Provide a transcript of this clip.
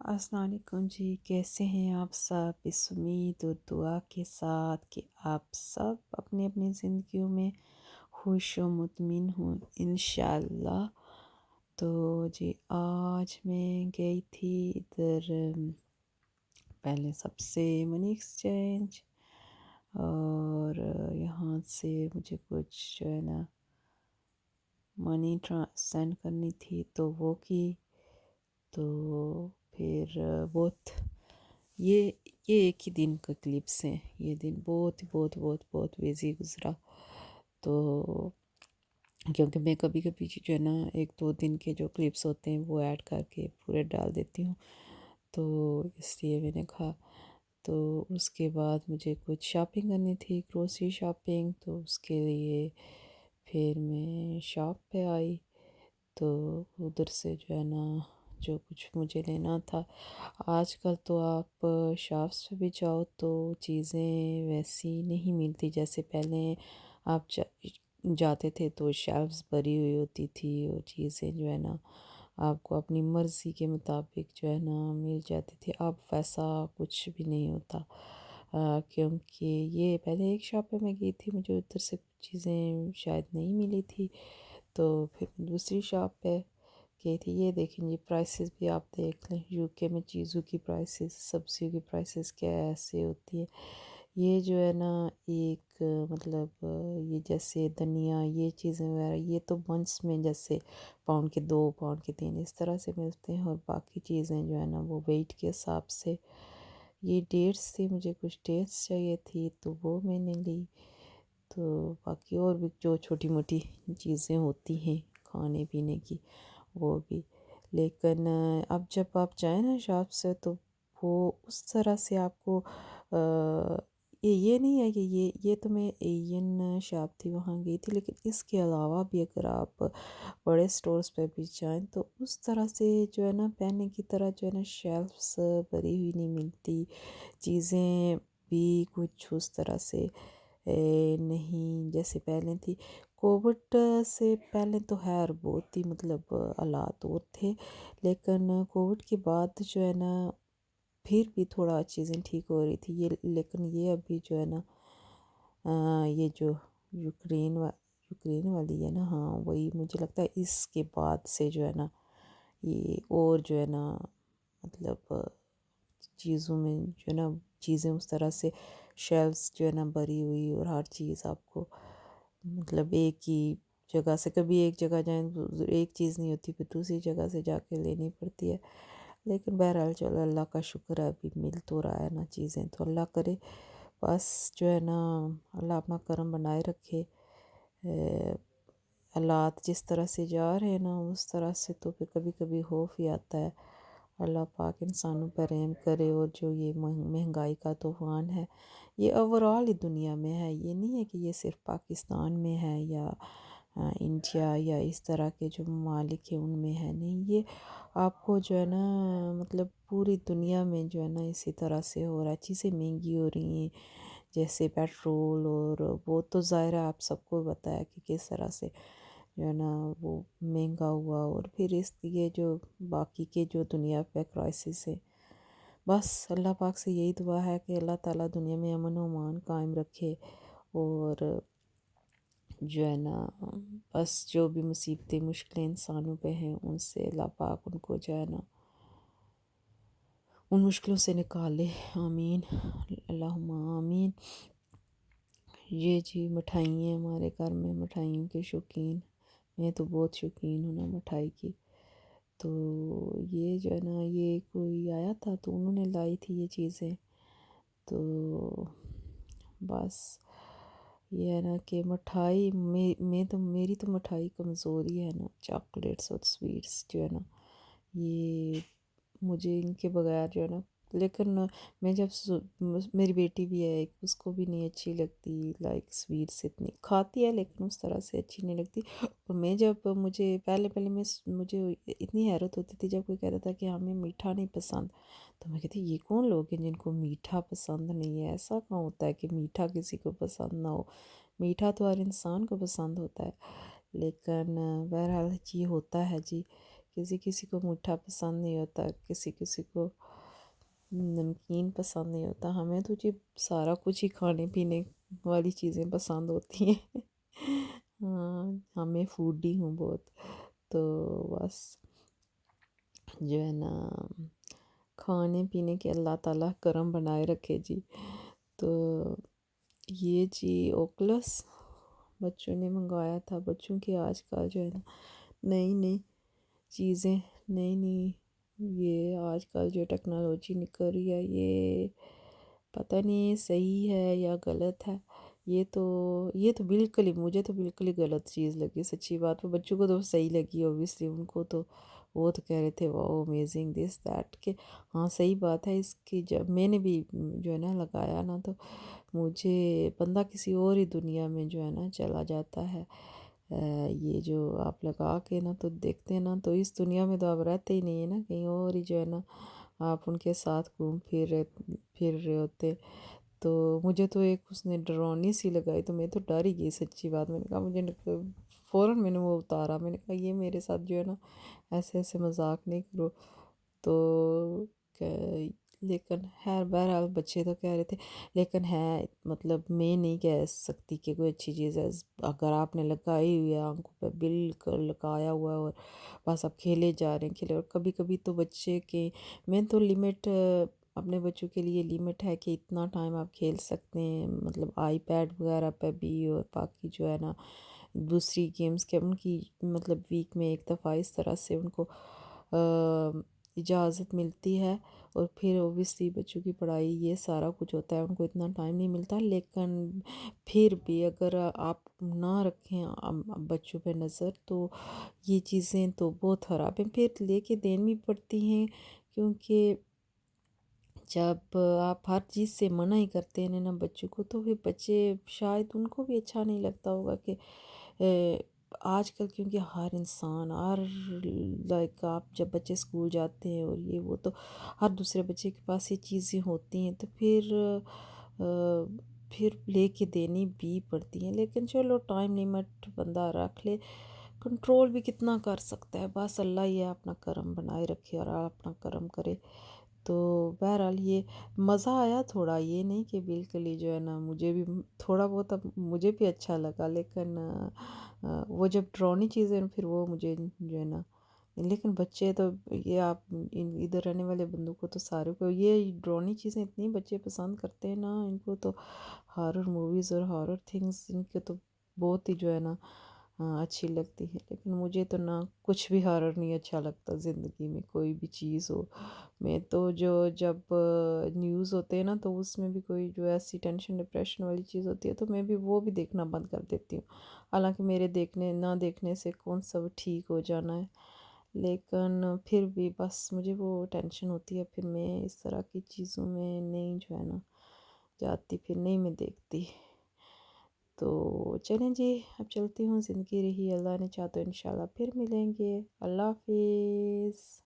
السلام علیکم جی، کیسے ہیں آپ سب؟ اس امید اور دعا کے ساتھ کہ آپ سب اپنی اپنی زندگیوں میں خوش و مطمئن ہوں انشاءاللہ۔ تو جی آج میں گئی تھی ادھر پہلے سب سے منی ایکسچینج، اور یہاں سے مجھے کچھ جو ہے نا منی سینڈ کرنی تھی تو وہ کی، تو پھر بہت یہ ایک ہی دن کا کلپس ہیں۔ یہ دن بہت بہت بہت بہت بیزی گزرا، تو کیونکہ میں کبھی کبھی جو ہے نا 1-2 دن کے جو کلپس ہوتے ہیں وہ ایڈ کر کے پورے ڈال دیتی ہوں، تو اس لیے میں نے کہا۔ تو اس کے بعد مجھے کچھ شاپنگ کرنی تھی، گروسری شاپنگ، تو اس کے لیے پھر میں شاپ پہ آئی، تو ادھر سے جو ہے نا جو کچھ مجھے لینا تھا۔ آج کل تو آپ شاپس پہ بھی جاؤ تو چیزیں ویسی نہیں ملتی جیسے پہلے آپ جاتے تھے تو شیلفز بھری ہوئی ہوتی تھی، اور چیزیں جو ہے نا آپ کو اپنی مرضی کے مطابق جو ہے نا مل جاتی تھی۔ اب ویسا کچھ بھی نہیں ہوتا، کیونکہ یہ پہلے ایک شاپ پہ میں گئی تھی، مجھے ادھر سے کچھ چیزیں شاید نہیں ملی تھی، تو پھر دوسری شاپ پہ گئی تھی۔ یہ دیکھیں یہ پرائسز بھی آپ دیکھ لیں، UK میں چیزوں کی پرائسز، سبزیوں کی پرائسز کیسے ہوتی ہے۔ یہ جو ہے نا ایک مطلب یہ جیسے دھنیا یہ چیزیں وغیرہ یہ تو بنس میں جیسے پاؤنڈ کے 2 پاؤنڈ کے 3 اس طرح سے ملتے ہیں، اور باقی چیزیں جو ہے نا وہ ویٹ کے حساب سے۔ یہ ڈیٹس تھی، مجھے کچھ ڈیٹس چاہیے تھی تو وہ میں نے لی، تو باقی اور بھی جو چھوٹی موٹی چیزیں ہوتی ہیں کھانے پینے کی وہ بھی۔ لیکن اب جب آپ جائیں نا شاپ سے تو وہ اس طرح سے آپ کو یہ نہیں ہے کہ یہ تو میں ایین شاپ تھی وہاں گئی تھی، لیکن اس کے علاوہ بھی اگر آپ بڑے سٹورز پہ بھی جائیں تو اس طرح سے جو ہے نا پہلے کی طرح جو ہے نا شیلفس بھری ہوئی نہیں ملتی، چیزیں بھی کچھ اس طرح سے نہیں جیسے پہلے تھی۔ کووڈ سے پہلے تو خیر بہت ہی مطلب حالات اور تھے، لیکن کووڈ کے بعد جو ہے نا پھر بھی تھوڑا چیزیں ٹھیک ہو رہی تھی، لیکن یہ ابھی جو ہے نا یہ جو یوکرین والی ہے نا، ہاں وہی مجھے لگتا ہے اس کے بعد سے جو ہے نا یہ اور جو ہے نا مطلب چیزوں میں جو ہے نا چیزیں اس طرح سے شیلفس جو ہے نا بھری ہوئی، اور ہر چیز آپ کو مطلب ایک ہی جگہ سے، کبھی ایک جگہ جائیں تو ایک چیز نہیں ہوتی، پھر دوسری جگہ سے جا کے لینی پڑتی ہے۔ لیکن بہرحال چلو اللہ کا شکر ہے ابھی مل تو رہا ہے نا چیزیں، تو اللہ کرے بس جو ہے نا اللہ اپنا کرم بنائے رکھے۔ حالات جس طرح سے جا رہے ہیں نا اس طرح سے تو پھر کبھی کبھی خوف ہی آتا ہے۔ اللہ پاک انسانوں پر رحم کرے، اور جو یہ مہنگائی کا طوفان ہے یہ اوورال ہی دنیا میں ہے، یہ نہیں ہے کہ یہ صرف پاکستان میں ہے یا انڈیا یا اس طرح کے جو ممالک ہیں ان میں ہے، نہیں، یہ آپ کو جو ہے نا مطلب پوری دنیا میں جو ہے نا اسی طرح سے ہو رہا ہے، چیزیں مہنگی ہو رہی ہیں جیسے پیٹرول، اور وہ تو ظاہر ہے آپ سب کو بتایا کہ کس طرح سے جو ہے نا وہ مہنگا ہوا، اور پھر اس یہ جو باقی کے جو دنیا پہ کرائسس ہے، بس اللہ پاک سے یہی دعا ہے کہ اللہ تعالیٰ دنیا میں امن و امان قائم رکھے، اور جو ہے نا بس جو بھی مصیبتیں مشکلیں انسانوں پہ ہیں ان سے اللہ پاک ان کو جو ہے نا ان مشکلوں سے نکالے، آمین اللہم آمین۔ یہ جی مٹھائی ہیں ہمارے گھر میں، مٹھائیوں کے شوقین، میں تو بہت شوقین ہوں نا مٹھائی کی، تو یہ جو ہے نا یہ کوئی آیا تھا تو انہوں نے لائی تھی یہ چیزیں، تو بس یہ ہے نا کہ مٹھائی میری تو مٹھائی کمزوری ہے نا، چاکلیٹس اور سویٹس جو ہے نا یہ مجھے ان کے بغیر جو ہے نا، لیکن میں جب میری بیٹی بھی ہے ایک، اس کو بھی نہیں اچھی لگتی، لائک سویٹس اتنی کھاتی ہے لیکن اس طرح سے اچھی نہیں لگتی، اور میں جب پہلے مجھے اتنی حیرت ہوتی تھی جب کوئی کہتا تھا کہ ہمیں میٹھا نہیں پسند، تو میں کہتی یہ کون لوگ ہیں جن کو میٹھا پسند نہیں ہے؟ ایسا کہاں ہوتا ہے کہ میٹھا کسی کو پسند نہ ہو؟ میٹھا تو ہر انسان کو پسند ہوتا ہے، لیکن بہرحال یہ ہوتا ہے جی کسی کسی کو میٹھا پسند نہیں ہوتا، کسی کسی کو نمکین پسند نہیں ہوتا، ہمیں تو جی سارا کچھ ہی کھانے پینے والی چیزیں پسند ہوتی ہیں ہاں ہمیں فوڈی ہوں بہت، تو بس جو ہے نا کھانے پینے کے اللہ تعالیٰ کرم بنائے رکھے جی۔ تو یہ جی اوکلس بچوں نے منگوایا تھا، بچوں کی آج کل جو ہے نا نئی نئی چیزیں، نئی نئی یہ آج کل جو ٹیکنالوجی نکل رہی ہے یہ پتہ نہیں صحیح ہے یا غلط ہے، یہ تو بالکل ہی مجھے تو بالکل ہی غلط چیز لگی سچی بات پہ، بچوں کو تو صحیح لگی اوبیسلی، ان کو تو وہ تو کہہ رہے تھے واو امیزنگ دس دیٹ، کہ ہاں صحیح بات ہے اس کی، جب میں نے بھی جو ہے نا لگایا نا تو مجھے بندہ کسی اور ہی دنیا میں جو ہے نا چلا جاتا ہے، یہ جو آپ لگا کے نا تو دیکھتے ہیں نا تو اس دنیا میں تو آپ رہتے ہی نہیں ہیں نا، کہیں اور ہی جو ہے نا آپ ان کے ساتھ گھوم پھر رہے ہوتے، تو مجھے تو ایک اس نے ڈرونی سی لگائی تو میں تو ڈر ہی گئی سچی بات، میں نے کہا مجھے فوراً میں نے وہ اتارا، میں نے کہا یہ میرے ساتھ جو ہے نا ایسے ایسے مذاق نہیں کرو، تو لیکن خیر بہرحال بچے تو کہہ رہے تھے، لیکن ہے مطلب میں نہیں کہہ سکتی کہ کوئی اچھی چیز ہے، اگر آپ نے لگائی ہوئی ہے آنکھوں پہ بالکل لگایا ہوا ہے اور بس آپ کھیلے جا رہے ہیں کھیلے، اور کبھی کبھی تو بچے کے میں تو لمٹ اپنے بچوں کے لیے لمٹ ہے کہ اتنا ٹائم آپ کھیل سکتے ہیں، مطلب آئی پیڈ وغیرہ پہ بھی، اور باقی جو ہے نا دوسری گیمز کے ان کی مطلب ویک میں ایک دفعہ اس طرح سے ان کو اجازت ملتی ہے، اور پھر اوبیسلی بچوں کی پڑھائی یہ سارا کچھ ہوتا ہے، ان کو اتنا ٹائم نہیں ملتا، لیکن پھر بھی اگر آپ نہ رکھیں بچوں پہ نظر تو یہ چیزیں تو بہت خراب ہیں، پھر لے کے دینی پڑتی ہیں، کیونکہ جب آپ ہر چیز سے منع ہی کرتے ہیں نا بچوں کو تو پھر بچے شاید ان کو بھی اچھا نہیں لگتا ہوگا کہ آج کل کیونکہ ہر انسان لائک آپ جب بچے اسکول جاتے ہیں اور یہ وہ تو ہر دوسرے بچے کے پاس یہ چیزیں ہوتی ہیں، تو پھر لے کے دینی بھی پڑتی ہیں، لیکن چلو ٹائم لمٹ بندہ رکھ لے، کنٹرول بھی کتنا کر سکتا ہے، بس اللہ یہ اپنا کرم بنائے رکھے اور آپ اپنا کرم کرے، تو بہرحال یہ مزہ آیا تھوڑا، یہ نہیں کہ بالکل ہی جو ہے نا مجھے بھی تھوڑا بہت اب مجھے بھی اچھا لگا، لیکن وہ جب ڈرونی چیزیں پھر وہ مجھے جو ہے نا، لیکن بچے تو یہ آپ ادھر رہنے والے بندوں کو تو سارے کو یہ ڈرونی چیزیں اتنی بچے پسند کرتے ہیں نا، ان کو تو ہارر موویز اور ہارر تھنگس ان کے تو بہت ہی جو ہے نا اچھی لگتی ہے، لیکن مجھے تو نہ کچھ بھی ہارر نہیں اچھا لگتا زندگی میں، کوئی بھی چیز ہو، میں تو جب نیوز ہوتے ہیں نا تو اس میں بھی کوئی جو ایسی ٹینشن ڈپریشن والی چیز ہوتی ہے تو میں بھی وہ بھی دیکھنا بند کر دیتی ہوں، حالانکہ میرے نہ دیکھنے سے کون سا ٹھیک ہو جانا ہے، لیکن پھر بھی بس مجھے وہ ٹینشن ہوتی ہے، پھر میں اس طرح کی چیزوں میں نہیں جو ہے نا جاتی، پھر نہیں میں دیکھتی، تو چلیں جی اب چلتی ہوں، زندگی رہی، اللہ نے چاہا تو انشاءاللہ پھر ملیں گے، اللہ حافظ۔